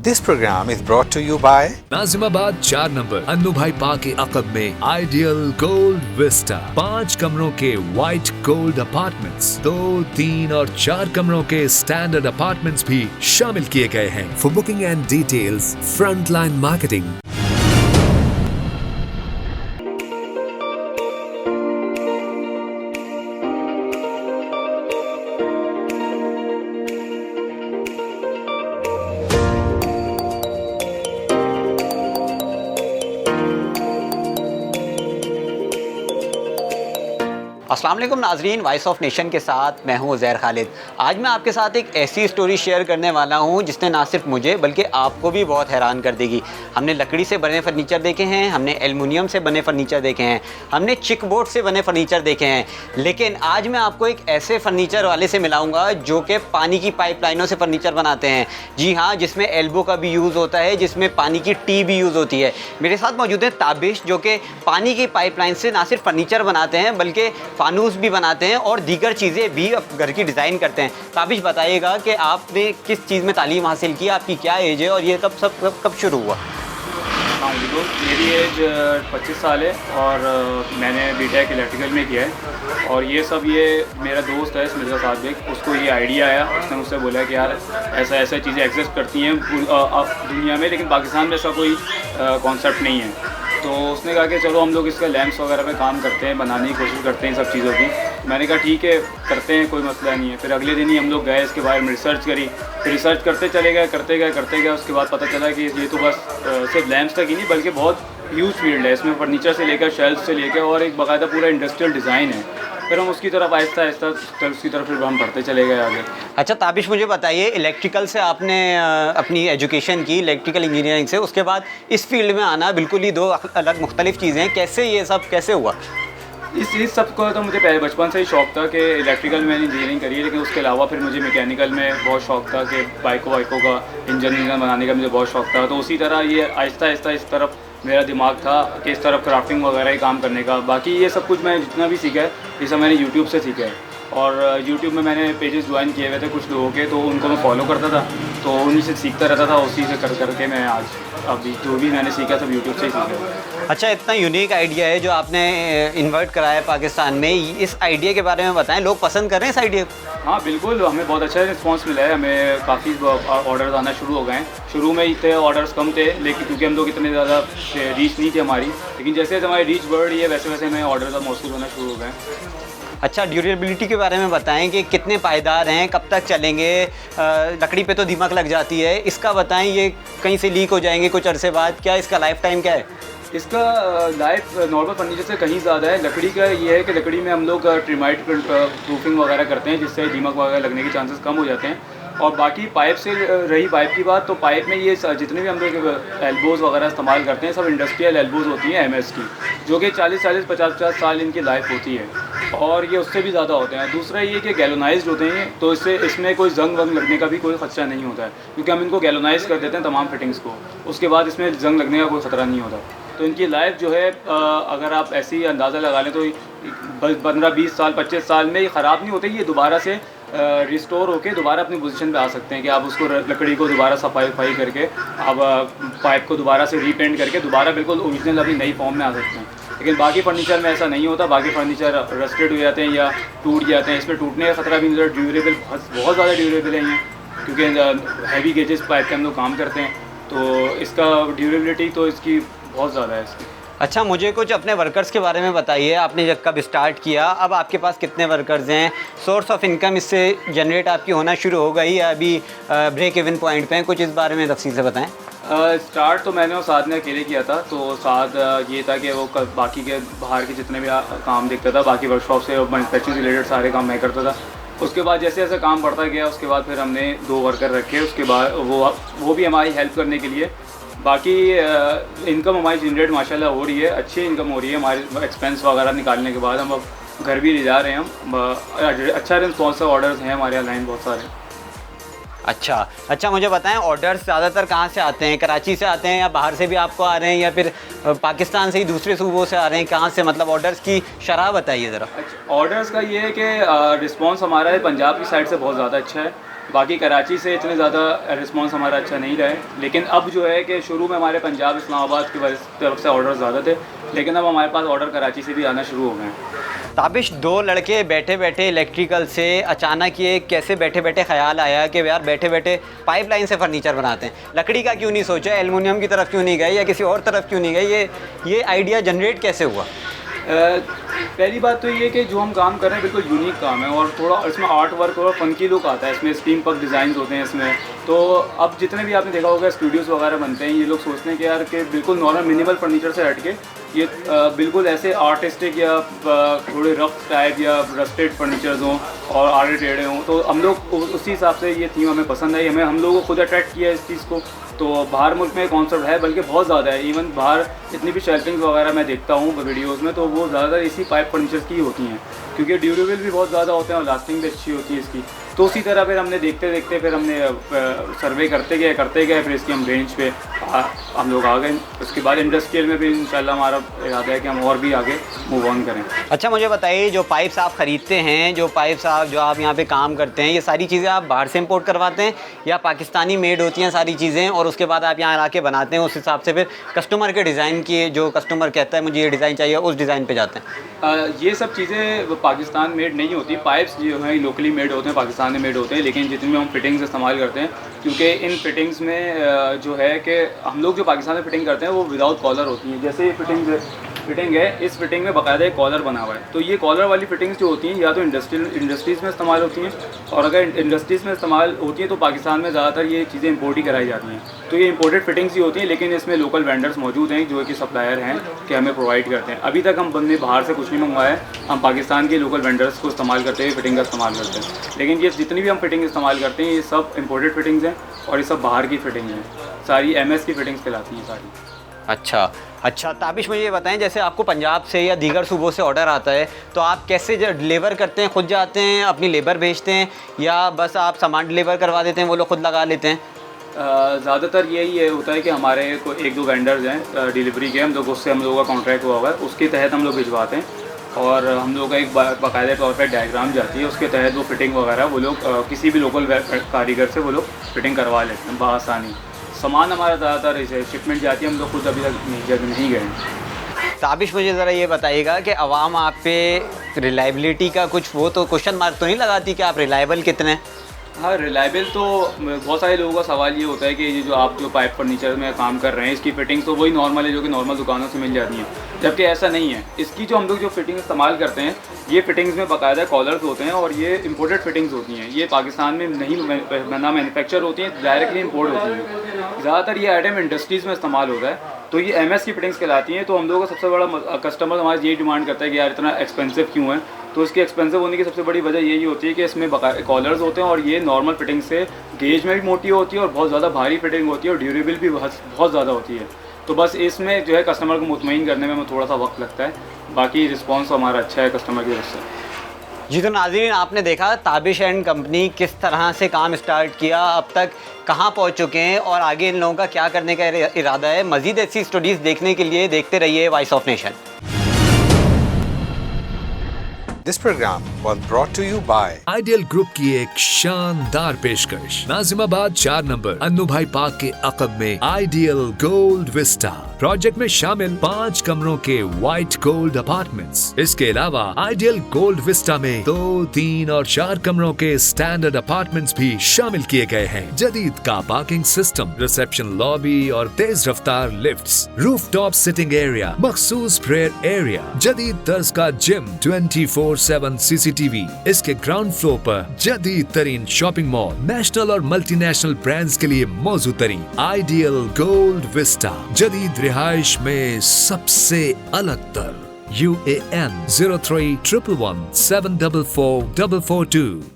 This program is brought to you by Nazimabad 4 number Annu भाई park के अकब में आइडियल गोल्ड विस्टा 5 कमरों के व्हाइट गोल्ड अपार्टमेंट्स 2, 3 और 4 कमरों के स्टैंडर्ड अपार्टमेंट्स भी शामिल किए गए हैं। For booking and details frontline marketing. अस्सलाम वालेकुम नाजरीन, वॉइस ऑफ नेशन के साथ मैं हूं ज़ैर खालिद। आज मैं आपके साथ एक ऐसी स्टोरी शेयर करने वाला हूं जिसने ना सिर्फ मुझे बल्कि आपको भी बहुत हैरान कर देगी। हमने लकड़ी से बने फर्नीचर देखे हैं, हमने एल्युमिनियम से बने फर्नीचर देखे हैं, हमने चिक बोर्ड से बने फर्नीचर देखे हैं, लेकिन आज मैं आपको एक ऐसे फर्नीचर वाले से मिलाऊँगा जो कि पानी की पाइपलाइनों से फर्नीचर बनाते हैं। जी हाँ, जिसमें एल्बो का भी यूज़ होता है, जिसमें पानी की टी भी यूज़ होती है। मेरे साथ मौजूद है ताबिश, जो कि पानी की पाइपलाइन से ना सिर्फ फर्नीचर बनाते हैं बल्कि फानूस भी बनाते हैं और दीगर चीज़ें भी घर की डिज़ाइन करते हैं। ताबिश, बताइएगा कि आपने किस चीज़ में तालीम हासिल की, आपकी क्या एज है और ये कब शुरू हुआ? मेरी एज 25 साल है और मैंने बीटेक इलेक्ट्रिकल में किया है। और ये मेरा दोस्त है मिर्ज़ा सादिक, उसको ये आइडिया आया। उसने मुझसे बोला कि यार ऐसा चीज़ें एग्जिस्ट करती हैं दुनिया में, लेकिन पाकिस्तान में ऐसा कोई कॉन्सेप्ट नहीं है। तो उसने कहा कि चलो हम लोग इसका लैंप्स वगैरह पे काम करते हैं, बनाने की कोशिश करते हैं सब चीज़ों की। मैंने कहा ठीक है, करते हैं, कोई मसला नहीं है। फिर अगले दिन ही हम लोग गए, इसके बारे में रिसर्च करी, फिर रिसर्च करते चले गए, करते गए। उसके बाद पता चला कि ये तो बस सिर्फ लैंप्स तक ही नहीं बल्कि बहुत ह्यूज फील्ड है। इसमें फर्नीचर से लेकर शेल्फ से लेकर और एक बाकायदा पूरा इंडस्ट्रियल डिज़ाइन है। फिर हम उसकी तरफ आहिस्ता उसकी तरफ फिर हम बढ़ते चले गए आगे। अच्छा ताबिश, मुझे बताइए, इलेक्ट्रिकल से आपने अपनी एजुकेशन की, इलेक्ट्रिकल इंजीनियरिंग से, उसके बाद इस फील्ड में आना बिल्कुल ही दो अलग मुख्तलिफ चीज़ें हैं। कैसे ये सब कैसे हुआ? इस सब को तो मुझे पहले बचपन से ही शौक़ था कि इलेक्ट्रिकल में मैंने इंजीनियरिंग करी है, लेकिन उसके अलावा फिर मुझे मैकेनिकल में बहुत शौक़ था कि बाइकों का इंजन बनाने का मुझे बहुत शौक़ था। तो उसी तरह ये आहिस्ता इस तरफ मेरा दिमाग था कि इस तरफ क्राफ्टिंग वगैरह ही काम करने का। बाकी ये सब कुछ मैं जितना भी सीखा है ये सब मैंने यूट्यूब से सीखा है। और यूट्यूब में मैंने पेजेस ज्वाइन किए हुए थे कुछ लोगों के, तो उनको मैं फॉलो करता था, तो उन्हीं से सीखता रहता था। उसी से करके मैं आज अभी जो भी मैंने सीखा सब यूट्यूब से ही सीखा। अच्छा, इतना यूनिक आइडिया है जो आपने इन्वर्ट कराया है पाकिस्तान में, इस आइडिया के बारे में बताएं। लोग पसंद कर रहे हैं इस आइडिया को? हाँ बिल्कुल, हमें बहुत अच्छा रिस्पांस मिला है। हमें काफ़ी ऑर्डर्स आना शुरू हो गए हैं। शुरू में इतने ऑर्डर्स कम थे, लेकिन क्योंकि हम लोग इतने ज़्यादा रीच नहीं थी हमारी, लेकिन जैसे हमारी रीच बढ़ रही है वैसे हमें ऑर्डर्स अब मौसूल होना शुरू हो गए हैं। अच्छा, ड्यूरेबिलिटी के बारे में बताएं कि कितने पायदार हैं, कब तक चलेंगे? लकड़ी पे तो दीमक लग जाती है, इसका बताएं, ये कहीं से लीक हो जाएंगे कुछ अरसे बाद, क्या इसका लाइफ टाइम क्या है? इसका लाइफ नॉर्मल फर्नीचर से कहीं ज़्यादा है। लकड़ी का ये है कि लकड़ी में हम लोग ट्रिमाइट प्रूफिंग वगैरह करते हैं, जिससे दीमक वगैरह लगने के चांसेस कम हो जाते हैं। और बाकी पाइप से रही पाइप की बात, तो पाइप में ये जितने भी हम लोग एल्बोज़ वगैरह इस्तेमाल करते हैं सब इंडस्ट्रियल एल्बोज़ होती हैं MS की, जो कि 40-40, 50-50 साल इनकी लाइफ होती है और ये उससे भी ज़्यादा होते हैं। दूसरा ये कि गैलोनाइज्ड होते हैं, तो इसमें कोई जंग वंग लगने का भी कोई ख़तरा नहीं होता है, क्योंकि हम इनको गैलोनाइज कर देते हैं तमाम फिटिंग्स को, उसके बाद इसमें जंग लगने का कोई ख़तरा नहीं होता। तो इनकी लाइफ जो है अगर आप ऐसे ही अंदाज़ा लगा लें तो 15-20 साल 25 साल में ये ख़राब नहीं होते। ये दोबारा से रिस्टोर होकर दोबारा अपनी पोजीशन पे आ सकते हैं कि आप उसको लकड़ी को दोबारा सफाई करके आप पाइप को दोबारा से रीपेंट करके दोबारा बिल्कुल ओरिजिनल अपनी नई फॉर्म में आ सकते हैं। लेकिन बाकी फर्नीचर में ऐसा नहीं होता। बाकी फर्नीचर रस्टेड हो जाते हैं या टूट जाते हैं। इसमें टूटने का ख़तरा भी नहीं होता। ड्यूरेबल बहुत ज़्यादा ड्यूरेबल है ये, क्योंकि हैवी गेजेस पाइप के हम लोग काम करते हैं, तो इसका ड्यूरेबिलिटी तो इसकी बहुत ज़्यादा है इसकी। अच्छा, मुझे कुछ अपने वर्कर्स के बारे में बताइए। आपने जब कब स्टार्ट किया, अब आपके पास कितने वर्कर्स हैं, सोर्स ऑफ इनकम इससे जनरेट आपकी होना शुरू हो गई या अभी ब्रेक इवन पॉइंट पे हैं? कुछ इस बारे में तफसील से बताएं। स्टार्ट तो मैंने और साद ने अकेले किया था। तो साद ये था कि वो बाकी के बाहर के जितने भी काम देखता था, बाकी वर्कशॉप से और मैन्युफैक्चरिंग से रिलेटेड सारे काम मैं करता था। उसके बाद जैसे जैसे काम बढ़ता गया, उसके बाद फिर हमने 2 वर्कर रखे। उसके बाद वो भी हमारी हेल्प करने के लिए। बाकी इनकम हमारी जनरेट माशाल्लाह हो रही है, अच्छी इनकम हो रही है। हमारे एक्सपेंस वगैरह निकालने के बाद हम अब घर भी ले जा रहे हैं। हम अच्छा रिस्पॉन्स ऑर्डर्स हैं हमारे ऑनलाइन बहुत सारे। अच्छा, मुझे बताएं, ऑर्डर्स ज़्यादातर कहाँ से आते हैं? कराची से आते हैं या बाहर से भी आपको आ रहे हैं या फिर पाकिस्तान से ही दूसरे सूबों से आ रहे हैं? कहाँ से, मतलब ऑर्डर्स की शरह बताइए ज़रा। अच्छा, ऑर्डर्स का ये है कि रिस्पांस हमारा है पंजाब की साइड से बहुत ज़्यादा अच्छा है। बाकी कराची से इतने ज़्यादा रिस्पांस हमारा अच्छा नहीं रहा है, लेकिन अब जो है कि शुरू में हमारे पंजाब इस्लामाबाद की तरफ से ऑर्डर ज़्यादा थे, लेकिन अब हमारे पास ऑर्डर कराची से भी आना शुरू हो गए हैं। ताबिश, दो लड़के बैठे बैठे इलेक्ट्रिकल से अचानक ये कैसे बैठे बैठे ख्याल आया कि यार बैठे बैठे पाइपलाइन से फर्नीचर बनाते हैं, लकड़ी का क्यों नहीं सोचा, एल्युमिनियम की तरफ क्यों नहीं गए या किसी और तरफ क्यों नहीं गए, ये आइडिया जनरेट कैसे हुआ? पहली बात तो ये कि जो हम काम कर रहे हैं बिल्कुल यूनिक काम है और थोड़ा इसमें आर्ट वर्क और फंकी लुक आता है, इसमें स्टीम पक डिज़ाइन होते हैं इसमें। तो अब जितने भी आपने देखा होगा स्टूडियोज़ वगैरह बनते हैं, ये लोग सोचते हैं कि यार कि बिल्कुल नॉर्मल मिनिमल फर्नीचर से हट के ये बिल्कुल ऐसे आर्टिस्टिक या थोड़े रफ टाइप या रस्टेड फर्नीचर्स हों और आड़े टेढ़े हों, तो हम लोग उसी हिसाब से ये थीम हमें पसंद आई, हम लोगों को खुद अट्रैक्ट किया इस चीज़ को। तो बाहर मुल्क में कॉन्सेप्ट है, बल्कि बहुत ज़्यादा है, इवन बाहर जितनी भी शेल्फिंग्स वगैरह मैं देखता हूँ वीडियोज़ में, तो वो ज़्यादातर इसी पाइप फर्नीचर्स की होती हैं, क्योंकि ड्यूरेबल भी बहुत ज़्यादा होते हैं और लास्टिंग भी अच्छी होती है इसकी। तो उसी तरह फिर हमने देखते देखते फिर हमने सर्वे करते गए फिर इसकी हम रेंज पे हम लोग आ गए। उसके बाद इंडस्ट्रियल में भी इंशाल्लाह हमारा इरादा है कि हम और भी आगे मूव ऑन करें। अच्छा, मुझे बताइए, जो पाइप्स आप ख़रीदते हैं, जो पाइप्स आप जो आप यहाँ पे काम करते हैं, ये सारी चीज़ें आप बाहर से इंपोर्ट करवाते हैं या पाकिस्तानी मेड होती हैं सारी चीज़ें, और उसके बाद आप यहाँ आके बनाते हैं, उस हिसाब से फिर कस्टमर के डिज़ाइन की, जो कस्टमर कहता है मुझे ये डिज़ाइन चाहिए, उस डिज़ाइन पे जाते हैं? ये सब चीज़ें पाकिस्तान मेड नहीं होती, पाइप्स जो हैं लोकली मेड होते हैं, पाकिस्तान में मेड होते हैं, लेकिन जितनी हम फिटिंग्स इस्तेमाल करते हैं, क्योंकि इन फिटिंग्स में जो है कि हम लोग जो पाकिस्तान में फिटिंग करते हैं वो विदाउट कॉलर होती हैं। जैसे ये फिटिंग है, इस फिटिंग में बाकायदा एक कॉलर बना हुआ है, तो ये कॉलर वाली फिटिंग्स जो होती हैं या तो इंडस्ट्रीज़ में इस्तेमाल होती हैं, और अगर इंडस्ट्रीज़ में इस्तेमाल होती हैं तो पाकिस्तान में ज़्यादातर ये चीज़ें इंपोर्ट ही कराई जाती हैं। तो ये इंपोर्टेड फिटिंग्स ही होती हैं, लेकिन इसमें लोकल वेंडर्स मौजूद हैं जो कि सप्लायर हैं कि हमें प्रोवाइड करते हैं। अभी तक हम बंदे बाहर से कुछ नहीं मंगवाया है, हम पाकिस्तान के लोकल वेंडर्स को इस्तेमाल करते हुए फिटिंग का इस्तेमाल करते हैं। लेकिन ये जितनी भी हम फिटिंग इस्तेमाल करते हैं ये सब इंपोर्टेड फिटिंग्स हैं और ये सब बाहर की फिटिंग हैं, सारी MS की फिटिंग्स कहलाती हैं सारी। अच्छा ताबिश, मुझे ये बताएं, जैसे आपको पंजाब से या दीगर सूबों से ऑर्डर आता है तो आप कैसे डिलीवर करते हैं? खुद जाते हैं, अपनी लेबर भेजते हैं, या बस आप सामान डिलीवर करवा देते हैं, वो लोग खुद लगा लेते हैं? ज़्यादातर यही होता है कि हमारे को 1-2 वेंडर्स हैं डिलीवरी के, हम लोग उससे हम लोगों का कॉन्ट्रैक्ट हुआ हुआ है, उसके तहत हम लोग भिजवाते हैं और हम लोग का एक बाकायदा तौर पर डायग्राम जाती है, उसके तहत वो फिटिंग वगैरह वो लोग किसी भी लोकल कारीगर से वो लोग फिटिंग करवा लेते हैं बआसानी। सामान हमारा ज़्यादातर शिपमेंट जाती है, हम लोग खुद अभी तक नहीं गए। ताबिश, मुझे ज़रा ये बताइएगा कि आवाम आप पे रिलायबिलिटी का कुछ वो तो क्वेश्चन मार्क तो नहीं लगाती कि आप रिलायबल कितने हैं? हाँ, रिलायबल तो बहुत सारे लोगों का सवाल ये होता है कि ये जो आप जो पाइप फर्नीचर में काम कर रहे हैं इसकी फ़िटिंग तो वही नॉर्मल है जो कि नॉर्मल दुकानों से मिल जाती हैं, जबकि ऐसा नहीं है। इसकी जो हम लोग जो फिटिंग इस्तेमाल करते हैं ये फिटिंग्स में बाकायदा कॉलर्स होते हैं और ये इंपोर्टेड फिटिंग्स होती हैं, ये पाकिस्तान में नहीं ना मैन्युफैक्चर होती हैं, डायरेक्टली इंपोर्ट होती हैं। ज़्यादातर ये आइटम इंडस्ट्रीज़ में इस्तेमाल होता है, तो ये MS की फिटिंग्स कहलाती हैं। तो हम लोगों का सबसे बड़ा कस्टमर हमारे यही डिमांड करता है कि यार इतना एक्सपेंसिव क्यों है, तो इसके एक्सपेंसिव होने की सबसे बड़ी वजह यही होती है कि इसमें कॉलर्स होते हैं और ये नॉर्मल फिटिंग से गेज में भी मोटी होती है और बहुत ज़्यादा भारी फिटिंग होती है और ड्यूरेबल भी बहुत ज़्यादा होती है। तो बस इसमें जो है कस्टमर को मुतमईन करने में थोड़ा सा वक्त लगता है, बाकी रिस्पॉन्स हमारा अच्छा है कस्टमर की तरफ से। जी, तो नाज़रीन, आपने देखा ताबिश एंड कंपनी किस तरह से काम स्टार्ट किया, अब तक कहाँ पहुँच चुके हैं और आगे इन लोगों का क्या करने का इरादा है। मज़ीद ऐसी स्टोरीज़ देखने के लिए देखते रहिए voice of nation. This program was brought to you by ideal group की एक शानदार पेशकश। नाजिमाबाद 4 नंबर अन्नू भाई पार्क के अकब में आइडियल गोल्ड विस्टा प्रोजेक्ट में शामिल 5 कमरों के व्हाइट गोल्ड अपार्टमेंट्स। इसके अलावा आइडियल गोल्ड विस्टा में 2, 3 और 4 कमरों के स्टैंडर्ड अपार्टमेंट्स भी शामिल किए गए हैं। जदीद का पार्किंग सिस्टम, रिसेप्शन लॉबी और तेज रफ्तार लिफ्ट्स, रूफटॉप सिटिंग एरिया, मखसूस प्रेयर एरिया, जदीद तर्ज का जिम, 24/7 CCTV। इसके ग्राउंड फ्लोर पर जदीद तरीन शॉपिंग मॉल, नेशनल और मल्टीनेशनल ब्रांड्स के लिए मौजूद तरीन आइडियल गोल्ड विस्टा, जदीद रिहाइश में सबसे अलग तर। UAN 0311174442।